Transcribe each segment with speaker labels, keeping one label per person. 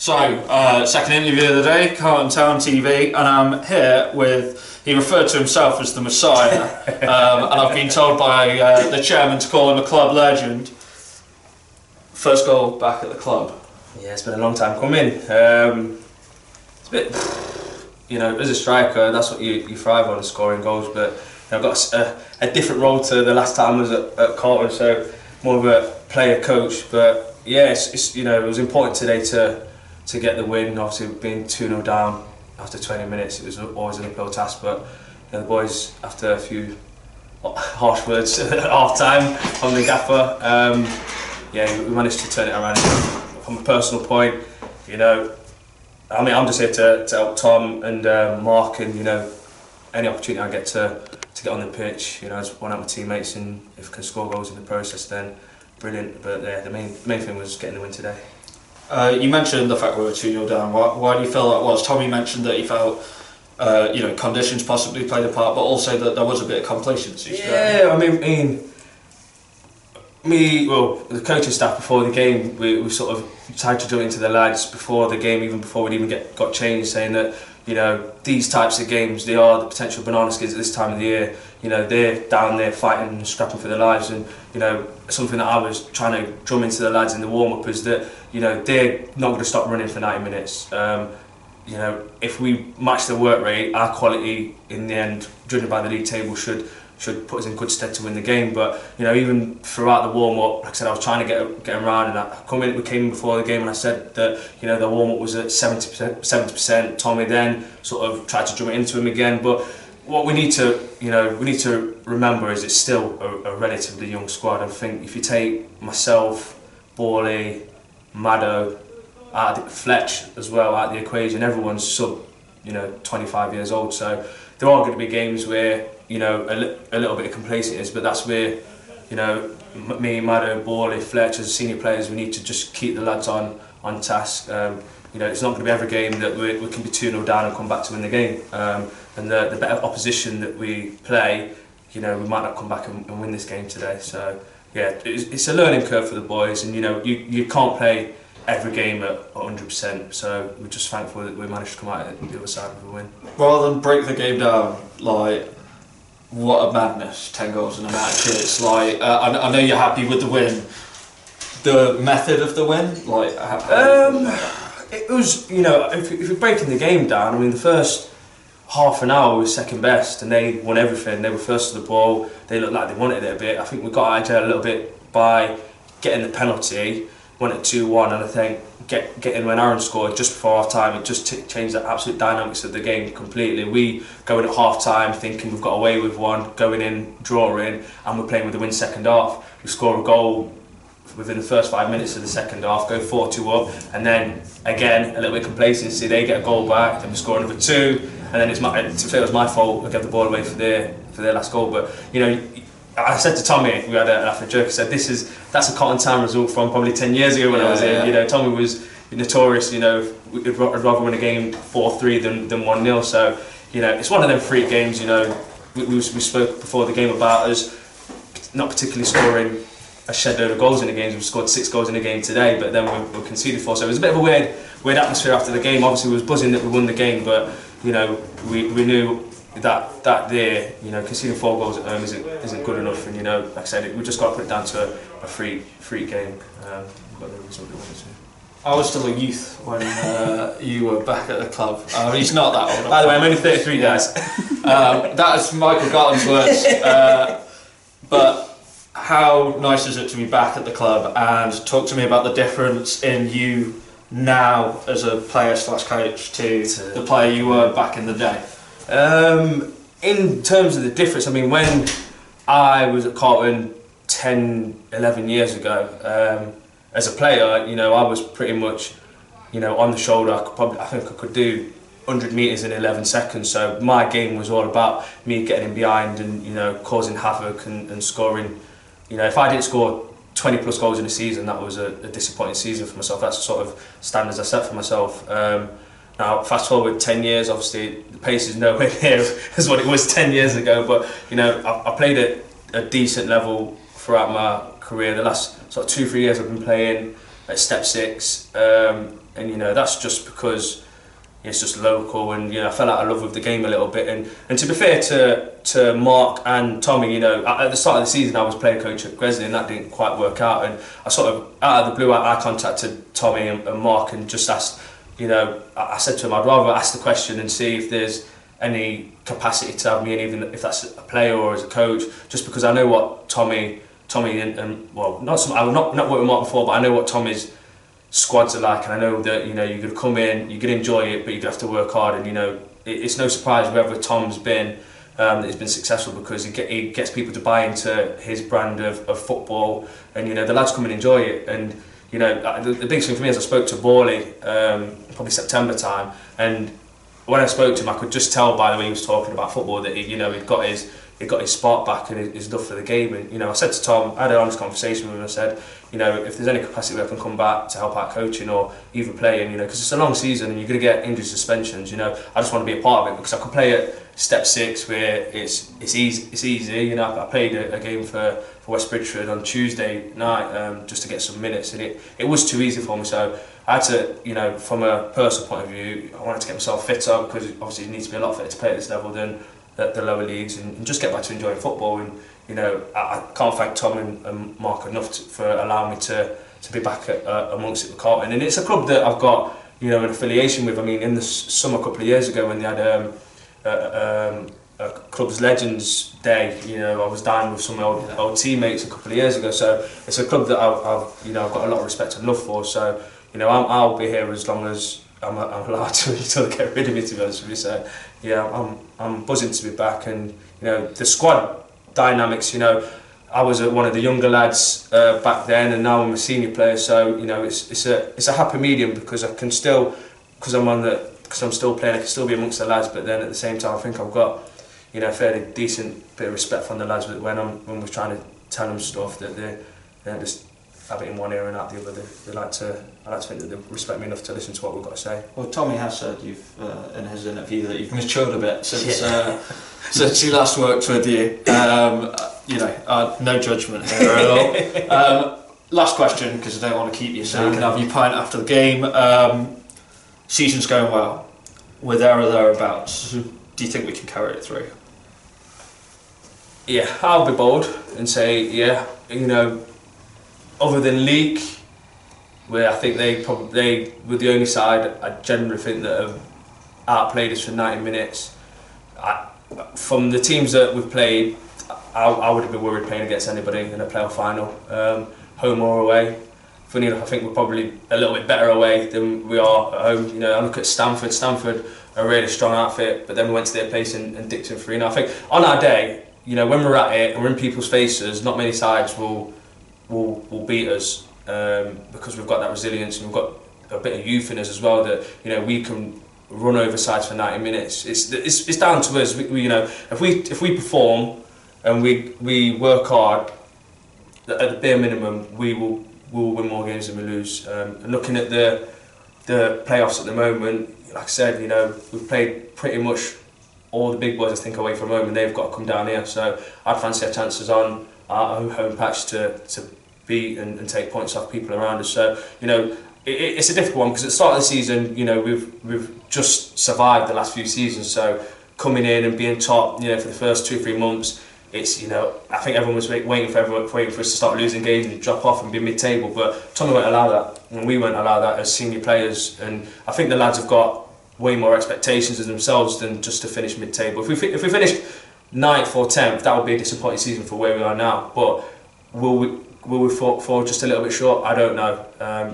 Speaker 1: Second interview of the day, Carlton Town TV, and I'm here with, he referred to himself as the Messiah, and I've been told by the chairman to call him a club legend. First goal back at the club.
Speaker 2: Yeah, it's been a long time coming. It's a bit, as a striker, that's what you thrive on, scoring goals, but I've got a different role to the last time I was at Carlton, so more of a player coach, but yeah, it was important today to get the win. Obviously being 2-0 down after 20 minutes, it was always an uphill task, but the boys, after a few harsh words at half time from the gaffer, we managed to turn it around. From a personal point, I'm just here to help Tom and Mark, and any opportunity I get to get on the pitch, as one of my teammates, and if I can score goals in the process, then brilliant. But the main thing was getting the win today.
Speaker 1: You mentioned the fact we were 2-0 down. Why do you feel that was? Tommy mentioned that he felt conditions possibly played a part, but also that there was a bit of complacency.
Speaker 2: Yeah, the coaching staff before the game, we sort of tried to jump into the lads before the game, even before we'd even got changed, saying that these types of games, they are the potential banana skins at this time of the year. They're down there fighting and scrapping for their lives, and something that I was trying to drum into the lads in the warm-up is that they're not going to stop running for 90 minutes. If we match the work rate, our quality in the end, judging by the league table, should put us in good stead to win the game. But even throughout the warm-up, like I said, I was trying to get them round, and we came in before the game, and I said that the warm-up was at 70%. Tommy then sort of tried to drum it into him again. But what we need to remember is it's still a relatively young squad. I think if you take myself, Borley, Maddo, Fletch as well out of the equation, everyone's sub 25 years old. So there are going to be games where a little bit of complacency, but that's where me, Maddo, Borley, Fletch, as senior players, we need to just keep the lads on task. It's not going to be every game that we can be 2-0 down and come back to win the game. And the better opposition that we play, we might not come back and win this game today. So yeah, it's a learning curve for the boys, and you can't play every game at 100%. So we're just thankful that we managed to come out at the other side with a win.
Speaker 1: Rather than break the game down, what a madness 10 goals in a match is. I know you're happy with the win. The method of the win,
Speaker 2: it was, if you're breaking the game down, the first half an hour was second best, and they won everything. They were first to the ball. They looked like they wanted it a bit. I think we got out there a little bit by getting the penalty. Went at 2-1, and I think getting when Aaron scored just before half time, it just changed the absolute dynamics of the game completely. We going at half time thinking we've got away with one, going in, drawing, and we're playing with the win second half. We score a goal within the first 5 minutes of the second half, go 4-2 up, and then again a little bit of complacency. They get a goal back, then we score another 2, and then it was my fault. I gave the ball away for their last goal. But I said to Tommy, we had an after joke, I said that's a Carlton Town result from probably 10 years ago when I was in. Tommy was notorious, I'd rather win a game 4-3 than 1-0. So, it's one of them freak games, we spoke before the game about us not particularly scoring a shed load of goals in the games. We've scored 6 goals in a game today, but then we conceded 4. So it was a bit of a weird atmosphere after the game. Obviously we was buzzing that we won the game, but we knew that there, conceding 4 goals at home isn't good enough, and like I said, we just got to put it down to a free game. Got the result we wanted to.
Speaker 1: I was still a youth when you were back at the club. He's not that old.
Speaker 2: By the way, I'm only 33, guys.
Speaker 1: That is Michael Gartland's words. But how nice is it to be back at the club, and talk to me about the difference in you now as a player / coach to the player you were back in the day?
Speaker 2: In terms of the difference, when I was at Carlton 10-11 years ago, as a player, I was pretty much on the shoulder. I think I could do 100 metres in 11 seconds, so my game was all about me getting in behind and causing havoc and scoring. If I didn't score 20 plus goals in a season, that was a disappointing season for myself. That's the sort of standards I set for myself. Now fast forward 10 years, obviously the pace is nowhere near as what it was 10 years ago, but I played at a decent level throughout my career. The last sort of 2-3 years I've been playing at step 6. and you know that's just because it's just local, and you know I fell out of love with the game a little bit. And to be fair to Mark and Tommy, you know at the start of the season I was player coach at Gresley, and that didn't quite work out. And I sort of out of the blue I contacted Tommy and Mark and just asked, you know, I said to him I'd rather ask the question and see if there's any capacity to have me in, even if that's a player or as a coach, just because I know what Tommy and well, I've not worked with Mark before, but I know what Tommy's squads are like, and I know that you know you're going to come in, you're going to enjoy it, but you're going to have to work hard. And you know it's no surprise wherever Tom's been that he's been successful, because he gets people to buy into his brand of football, and you know the lads come and enjoy it. And you know the big thing for me is I spoke to Borley probably September time, and when I spoke to him I could just tell by the way he was talking about football that he'd got his spark back and his love for the game. And you know I said to Tom, I had an honest conversation with him, I said, you know, if there's any capacity where I can come back to help out coaching or even playing, you know, because it's a long season and you're going to get injury suspensions, you know, I just want to be a part of it, because I could play at step 6 where it's easy, you know. I played a game for West Bridgford on Tuesday night just to get some minutes, and it was too easy for me, so I had to, you know, from a personal point of view, I wanted to get myself fitter, because obviously you need to be a lot fitter to play at this level than the lower leagues, and just get back to enjoying football. And you know, I can't thank Tom and Mark enough for allowing me to be back amongst it with Carlton. And it's a club that I've got, you know, an affiliation with. I mean, in the summer a couple of years ago when they had a club's legends day, you know, I was down with some old teammates a couple of years ago. So it's a club that I've got a lot of respect and love for. So you know, I'll be here as long as I'm allowed to, until they get rid of me, to be honest with you. So yeah, I'm buzzing to be back. And you know, the squad dynamics, you know, I was one of the younger lads back then, and now I'm a senior player. So you know, it's a happy medium, because I can still, because I'm still playing, I can still be amongst the lads. But then at the same time, I think I've got, you know, a fairly decent bit of respect from the lads when we're trying to tell them stuff, that they don't just have it in one ear and out the other. I like to think that they respect me enough to listen to what we've got to say.
Speaker 1: Well, Tommy has said in his interview that you've matured a bit since he last worked with you. You know, no judgment here at all. Last question, because I don't want to keep you, so we can have you pint after the game. Season's going well. We're there or thereabouts. Mm-hmm. Do you think we can carry it through?
Speaker 2: Yeah, I'll be bold and say, yeah, you know, other than Leek, where I think they were the only side I generally think that have outplayed us for 90 minutes. From the teams that we've played, I wouldn't be worried playing against anybody in a playoff final, home or away. Funny enough, I think we're probably a little bit better away than we are at home. You know, I look at Stanford. Stanford are a really strong outfit, but then we went to their place and dicked them 3-0. I think on our day, you know, when we're at it and we're in people's faces, not many sides will beat us, because we've got that resilience and we've got a bit of youth in us as well, that you know we can run over sides for 90 minutes. It's down to us. We you know, if we perform and we work hard, at the bare minimum we will win more games than we lose. And looking at the playoffs at the moment, like I said, you know, we've played pretty much all the big boys, I think, away from home, and they've got to come down here. So I'd fancy our chances on our home patch to beat and take points off people around us. So you know, it's a difficult one, because at the start of the season, you know, we've just survived the last few seasons. So coming in and being top, you know, for the first 2-3 months, it's, you know, I think everyone was waiting for us to start losing games and drop off and be mid-table. But Tommy won't allow that, and we won't allow that as senior players. And I think the lads have got way more expectations of themselves than just to finish mid-table. If we finished 9th or 10th, that would be a disappointing season for where we are now. But will we fall just a little bit short? I don't know.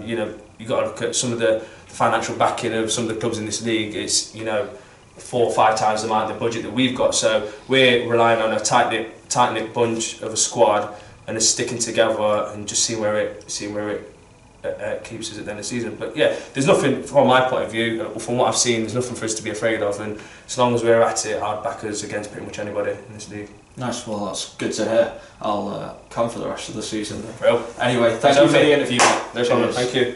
Speaker 2: You know, you got to look at some of the financial backing of some of the clubs in this league. It's, you know, 4 or 5 times the amount of the budget that we've got. So we're relying on a tight knit bunch of a squad and a sticking together and just seeing where it keeps us at the end of the season. But yeah, there's nothing from my point of view, from what I've seen, there's nothing for us to be afraid of, and as long as we're at it, I'd back us against pretty much anybody in this league.
Speaker 1: Nice, well that's good to hear. I'll come for the rest of the season.
Speaker 2: Well,
Speaker 1: anyway, thank you for the interview.
Speaker 2: No problem, thank you.